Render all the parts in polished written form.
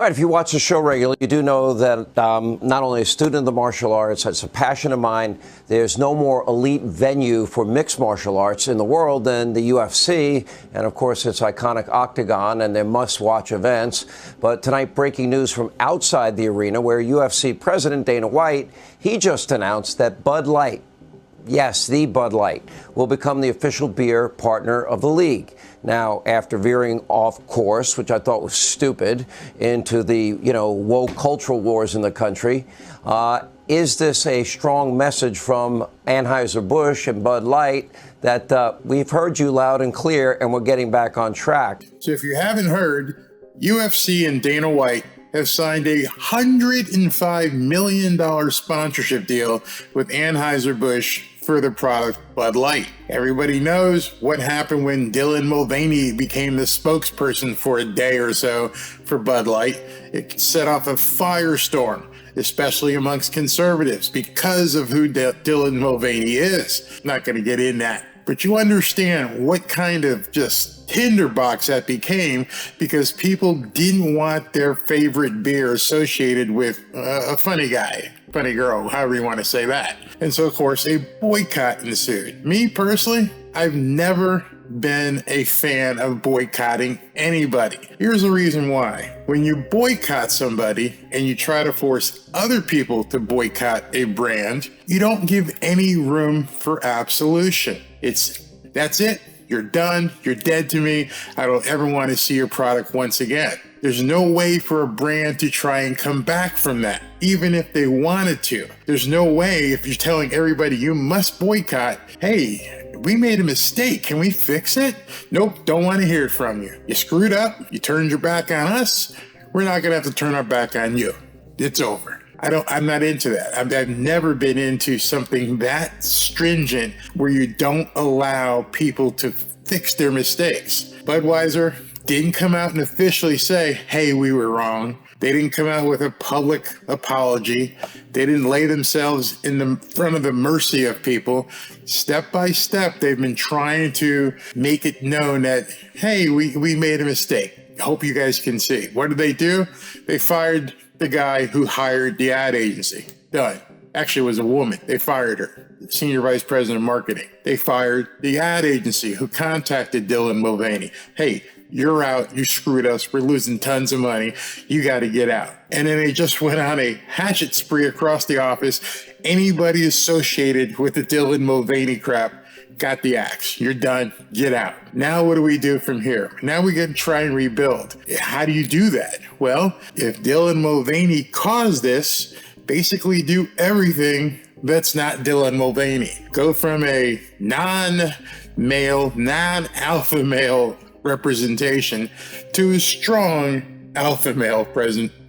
All right, if you watch the show regularly, you do know that not only a student of the martial arts, it's a passion of mine. There's no more elite venue for mixed martial arts in the world than the UFC, and of course its iconic Octagon and their must-watch events. But tonight, breaking news from outside the arena, where UFC President Dana White, he just announced that Bud Light, yes, the Bud Light, will become the official beer partner of the league. Now, after veering off course, which I thought was stupid, into the, woke cultural wars in the country, is this a strong message from Anheuser-Busch and Bud Light that we've heard you loud and clear and we're getting back on track? So if you haven't heard, UFC and Dana White have signed a $105 million sponsorship deal with Anheuser-Busch for the product Bud Light. Everybody knows what happened when Dylan Mulvaney became the spokesperson for a day or so for Bud Light. It set off a firestorm, especially amongst conservatives, because of who Dylan Mulvaney is. Not going to get in that. But you understand what kind of just tinderbox that became, because people didn't want their favorite beer associated with a funny guy, funny girl, however you want to say that. And so, of course, a boycott ensued. Me personally, I've never been a fan of boycotting anybody. Here's the reason why. When you boycott somebody and you try to force other people to boycott a brand, you don't give any room for absolution. That's it. You're done. You're dead to me. I don't ever want to see your product once again. There's no way for a brand to try and come back from that, even if they wanted to. There's no way if you're telling everybody you must boycott, hey, we made a mistake. Can we fix it? Nope, don't want to hear it from you. You screwed up. You turned your back on us. We're not going to have to turn our back on you. It's over. I'm not into that. I've never been into something that stringent where you don't allow people to fix their mistakes. Budweiser didn't come out and officially say, hey, we were wrong. They didn't come out with a public apology. They didn't lay themselves in the front of the mercy of people. Step by step, they've been trying to make it known that, hey, we made a mistake. Hope you guys can see. What did they do? They fired the guy who hired the ad agency. Done. Actually, it was a woman. They fired her, senior vice president of marketing. They fired the ad agency who contacted Dylan Mulvaney. Hey, you're out. You screwed us. We're losing tons of money. You got to get out. And then they just went on a hatchet spree across the office. Anybody associated with the Dylan Mulvaney crap got the axe. You're done. Get out. Now what do we do from here? Now we got to try and rebuild. How do you do that? Well, if Dylan Mulvaney caused this, basically do everything that's not Dylan Mulvaney. Go from a non-male, non-alpha male representation to a strong alpha male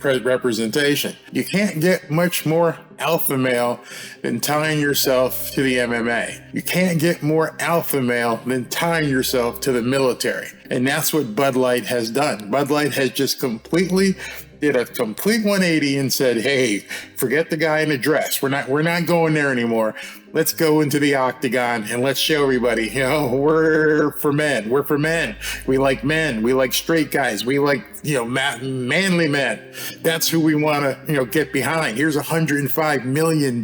representation. You can't get much more alpha male than tying yourself to the MMA. You can't get more alpha male than tying yourself to the military. And that's what Bud Light has done. Bud Light has just did a complete 180 and said, hey, forget the guy in the dress. We're not going there anymore. Let's go into the octagon and let's show everybody, we're for men. We're for men. We like men. We like straight guys. We like, manly men. That's who we want to, get behind. Here's $105 million.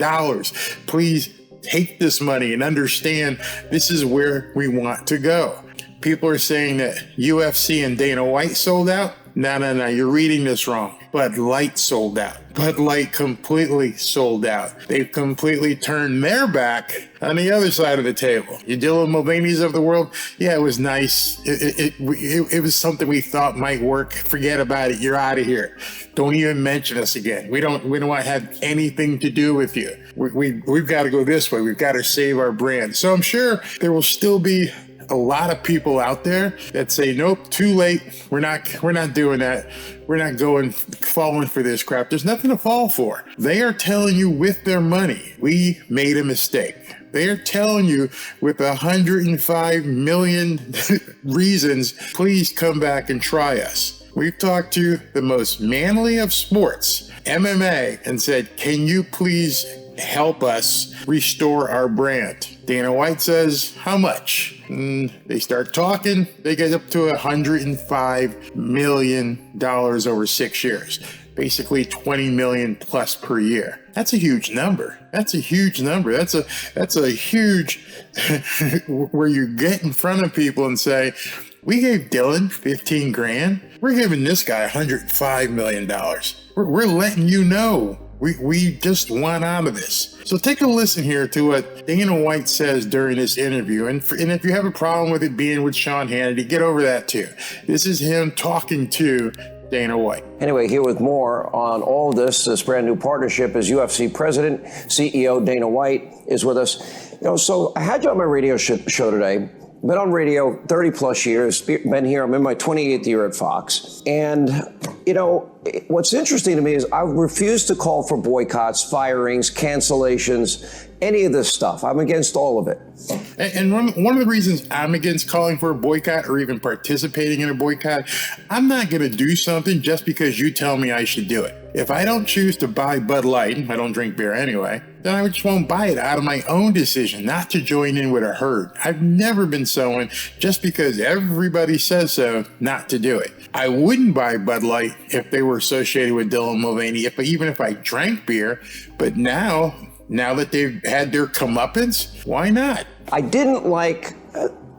Please take this money and understand this is where we want to go. People are saying that UFC and Dana White sold out. No, you're reading this wrong. Bud Light sold out. Bud Light completely sold out. They've completely turned their back on the other side of the table. You Dylan Mulvaney's of the world, yeah, it was nice. It was something we thought might work. Forget about it. You're out of here. Don't even mention us again. We don't want to have anything to do with you. We've got to go this way. We've got to save our brand. So I'm sure there will still be a lot of people out there that say, nope, too late. We're not doing that. We're not falling for this crap. There's nothing to fall for. They are telling you with their money, we made a mistake. They are telling you with 105 million reasons, please come back and try us. We've talked to the most manly of sports, MMA, and said, can you please help us restore our brand. Dana White says, how much? They start talking, they get up to $105 million over 6 years. Basically 20 million plus per year. That's a huge number. That's a huge number. That's a huge where you get in front of people and say, we gave Dylan 15 grand. We're giving this guy $105 million. We're letting you know we just want out of this. So take a listen here to what Dana White says during this interview. And if you have a problem with it being with Sean Hannity, get over that too. This is him talking to Dana White. Anyway, here with more on all of this brand new partnership is UFC President, CEO Dana White is with us. So I had you on my radio show today. Been on radio 30 plus years, been here, I'm in my 28th year at Fox. And, what's interesting to me is I refuse to call for boycotts, firings, cancellations, any of this stuff. I'm against all of it. And one of the reasons I'm against calling for a boycott or even participating in a boycott, I'm not going to do something just because you tell me I should do it. If I don't choose to buy Bud Light, I don't drink beer anyway, then I just won't buy it out of my own decision, not to join in with a herd. I've never been someone just because everybody says so not to do it. I wouldn't buy Bud Light if they were associated with Dylan Mulvaney, even if I drank beer. But now that they've had their comeuppance, why not?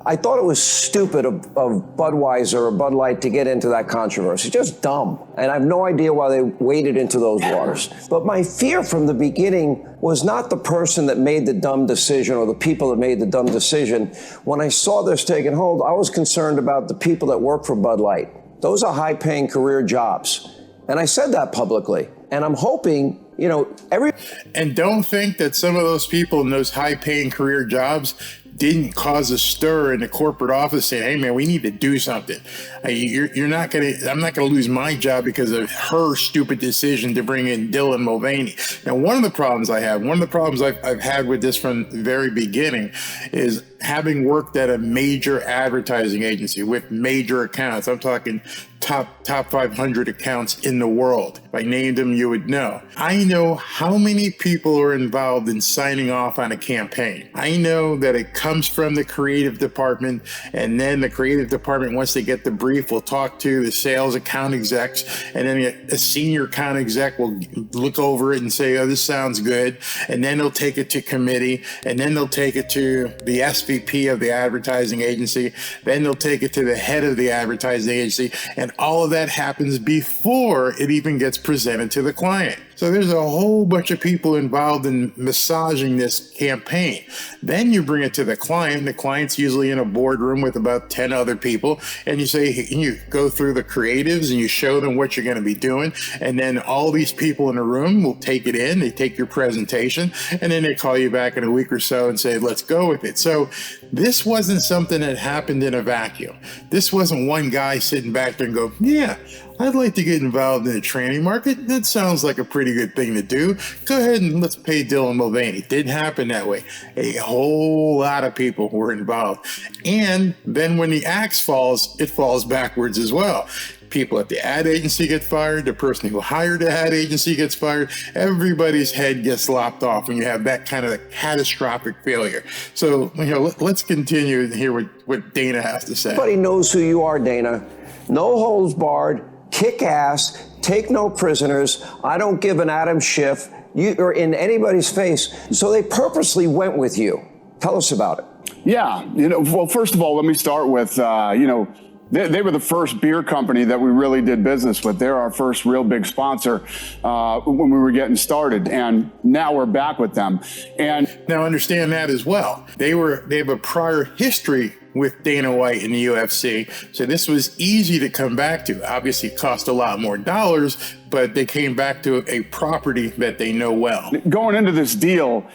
I thought it was stupid of Budweiser or Bud Light to get into that controversy. Just dumb. And I have no idea why they waded into those waters. But my fear from the beginning was not the person that made the dumb decision or the people that made the dumb decision. When I saw this taking hold, I was concerned about the people that work for Bud Light. Those are high-paying career jobs. And I said that publicly. And I'm hoping, And don't think that some of those people in those high-paying career jobs didn't cause a stir in the corporate office saying, hey man, we need to do something. I'm not gonna lose my job because of her stupid decision to bring in Dylan Mulvaney. Now, one of the problems I've had with this from the very beginning is having worked at a major advertising agency with major accounts. I'm talking top 500 accounts in the world. If I named them, you would know. I know how many people are involved in signing off on a campaign. I know that it comes from the creative department, and then the creative department, once they get the brief, will talk to the sales account execs, and then a senior account exec will look over it and say, oh, this sounds good. And then they'll take it to committee, and then they'll take it to the SVP of the advertising agency. Then they'll take it to the head of the advertising agency. And all of that happens before it even gets presented to the client. So there's a whole bunch of people involved in massaging this campaign. Then you bring it to the client. The client's usually in a boardroom with about 10 other people. And you go through the creatives and you show them what you're going to be doing. And then all these people in the room will take it in. They take your presentation. And then they call you back in a week or so and say, let's go with it. So this wasn't something that happened in a vacuum. This wasn't one guy sitting back there and go, yeah, I'd like to get involved in the training market. That sounds like a pretty good thing to do. Go ahead and let's pay Dylan Mulvaney. Didn't happen that way. A whole lot of people were involved. And then when the axe falls, it falls backwards as well. People at the ad agency get fired. The person who hired the ad agency gets fired. Everybody's head gets lopped off when you have that kind of a catastrophic failure. So, let's continue and hear what Dana has to say. Everybody knows who you are, Dana. No holds barred. Kick ass, take no prisoners. I don't give an atom Schiff or in anybody's face. So they purposely went with you. Tell us about it. Yeah, well, first of all, let me start with, they were the first beer company that we really did business with. They're our first real big sponsor when we were getting started, and now we're back with them. And now understand that as well. They have a prior history with Dana White in the UFC. So this was easy to come back to. Obviously, it cost a lot more dollars, but they came back to a property that they know well. Going into this deal,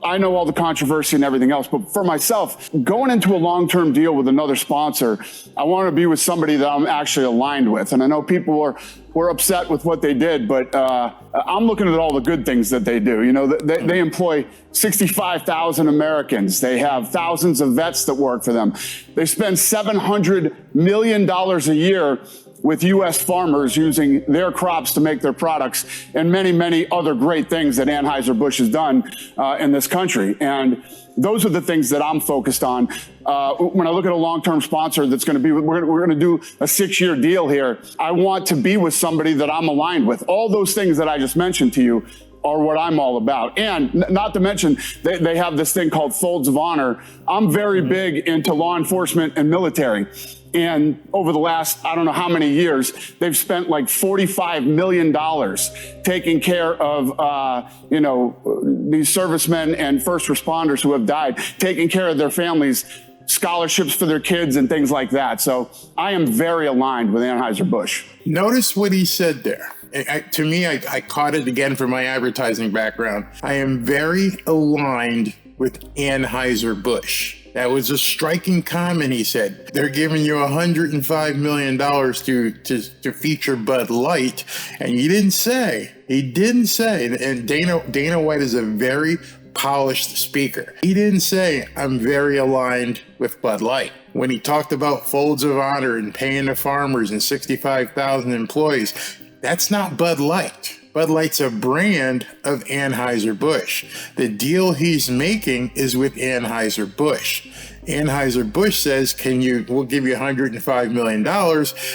I know all the controversy and everything else, but for myself, going into a long-term deal with another sponsor, I want to be with somebody that I'm actually aligned with. And I know people were upset with what they did, but I'm looking at all the good things that they do. They employ 65,000 Americans. They have thousands of vets that work for them. They spend $700 million a year with U.S. farmers using their crops to make their products, and many, many other great things that Anheuser-Busch has done in this country. And those are the things that I'm focused on. When I look at a long-term sponsor that's going to be, we're going to do a 6-year deal here. I want to be with somebody that I'm aligned with. All those things that I just mentioned to you are what I'm all about. And not to mention, they have this thing called Folds of Honor. I'm very big into law enforcement and military. And over the last, I don't know how many years, they've spent like $45 million taking care of, these servicemen and first responders who have died, taking care of their families, scholarships for their kids and things like that. So I am very aligned with Anheuser-Busch. Notice what he said there. To me, I caught it again from my advertising background. I am very aligned with Anheuser-Busch. That was a striking comment, he said. They're giving you $105 million to feature Bud Light, and he didn't say, and Dana White is a very polished speaker. He didn't say, I'm very aligned with Bud Light. When he talked about Folds of Honor and paying the farmers and 65,000 employees, that's not Bud Light. Bud Light's a brand of Anheuser-Busch. The deal he's making is with Anheuser-Busch. Anheuser-Busch says, we'll give you $105 million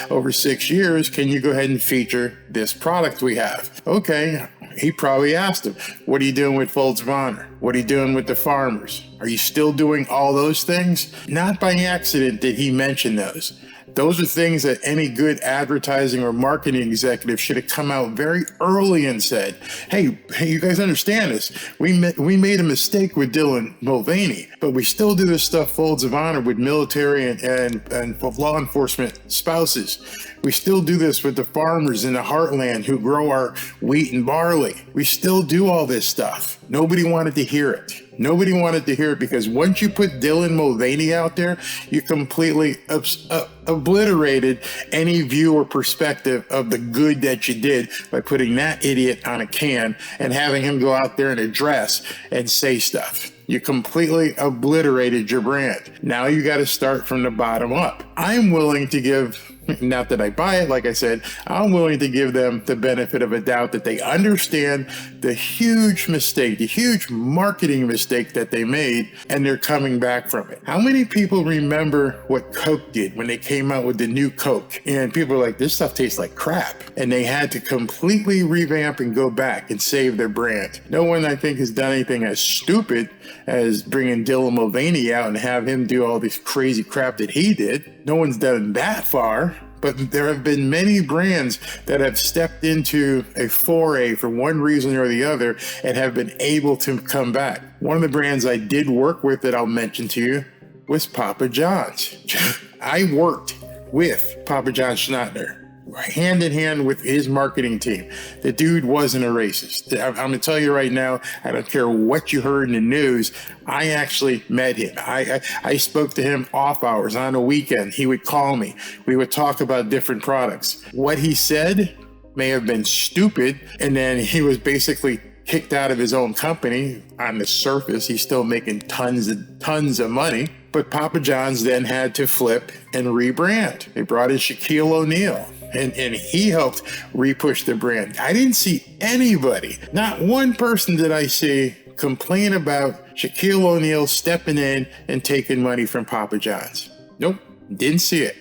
over 6 years. Can you go ahead and feature this product we have? Okay. He probably asked him, what are you doing with Folds of Honor? What are you doing with the farmers? Are you still doing all those things? Not by accident did he mention those. Those are things that any good advertising or marketing executive should have come out very early and said, hey, you guys understand this. We made a mistake with Dylan Mulvaney, but we still do this stuff, Folds of Honor, with military and law enforcement spouses. We still do this with the farmers in the heartland who grow our wheat and barley. We still do all this stuff. Nobody wanted to hear it. Nobody wanted to hear it because once you put Dylan Mulvaney out there, you completely obliterated any view or perspective of the good that you did by putting that idiot on a can and having him go out there and address and say stuff. You completely obliterated your brand. Now you got to start from the bottom up. I'm willing to give, not that I buy it, like I said, I'm willing to give them the benefit of a doubt that they understand the huge mistake, the huge marketing mistake that they made, and they're coming back from it. How many people remember what Coke did when they came out with the new Coke? And people were like, this stuff tastes like crap. And they had to completely revamp and go back and save their brand. No one, I think, has done anything as stupid as bringing Dylan Mulvaney out and have him do all this crazy crap that he did. No one's done that far. But there have been many brands that have stepped into a foray for one reason or the other and have been able to come back. One of the brands I did work with that I'll mention to you was Papa John's. I worked with Papa John Schnattner, hand in hand with his marketing team. The dude wasn't a racist. I'm going to tell you right now, I don't care what you heard in the news. I actually met him. I spoke to him off hours on a weekend. He would call me. We would talk about different products. What he said may have been stupid, and then he was basically kicked out of his own company. On the surface, he's still making tons of money. But Papa John's then had to flip and rebrand. They brought in Shaquille O'Neal. And he helped re-push the brand. I didn't see anybody, not one person did I see complain about Shaquille O'Neal stepping in and taking money from Papa John's. Nope, didn't see it.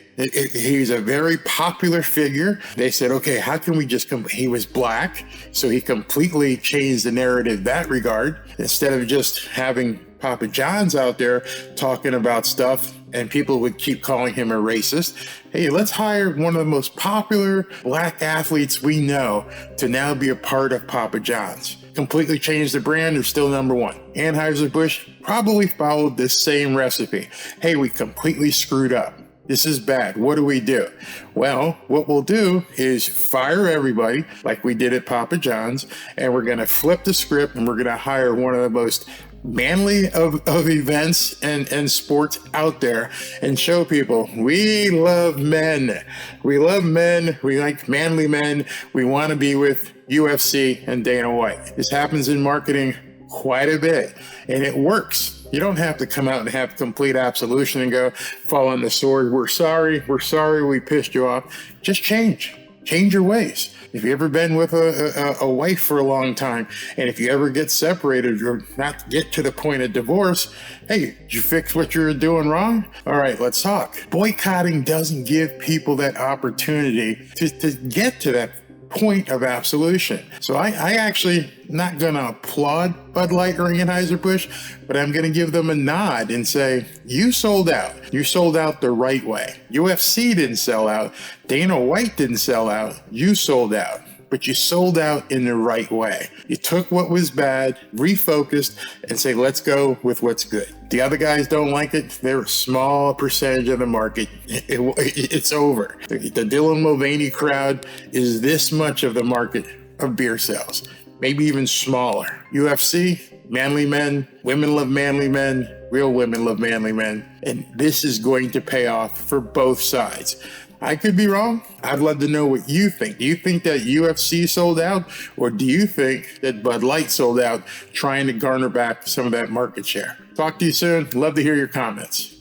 He's a very popular figure. They said, okay, how can we just he was black, so he completely changed the narrative in that regard. Instead of just having Papa John's out there talking about stuff and people would keep calling him a racist. Hey, let's hire one of the most popular black athletes we know to now be a part of Papa John's. Completely changed the brand. They're still number one. Anheuser-Busch probably followed this same recipe. Hey, we completely screwed up. This is bad. What do we do? Well, what we'll do is fire everybody like we did at Papa John's, and we're going to flip the script and we're going to hire one of the most manly of events and sports out there and show people we love men. We love men. We like manly men. We want to be with UFC and Dana White. This happens in marketing quite a bit, and it works. You don't have to come out and have complete absolution and go fall on the sword. We're sorry we pissed you off. Just change your ways. If you've ever been with a wife for a long time, and if you ever get separated or not get to the point of divorce, hey, did you fix what you're doing wrong? All right, let's talk. Boycotting doesn't give people that opportunity to get to that point of absolution. So I actually not going to applaud Bud Light or Anheuser-Busch, but I'm going to give them a nod and say, you sold out. You sold out the right way. UFC didn't sell out. Dana White didn't sell out. You sold out. But you sold out in the right way. You took what was bad, refocused, and say, let's go with what's good. The other guys don't like it. They're a small percentage of the market. It's over. The Dylan Mulvaney crowd is this much of the market of beer sales, maybe even smaller. UFC, manly men, women love manly men, real women love manly men. And this is going to pay off for both sides. I could be wrong. I'd love to know what you think. Do you think that UFC sold out, or do you think that Bud Light sold out trying to garner back some of that market share? Talk to you soon. Love to hear your comments.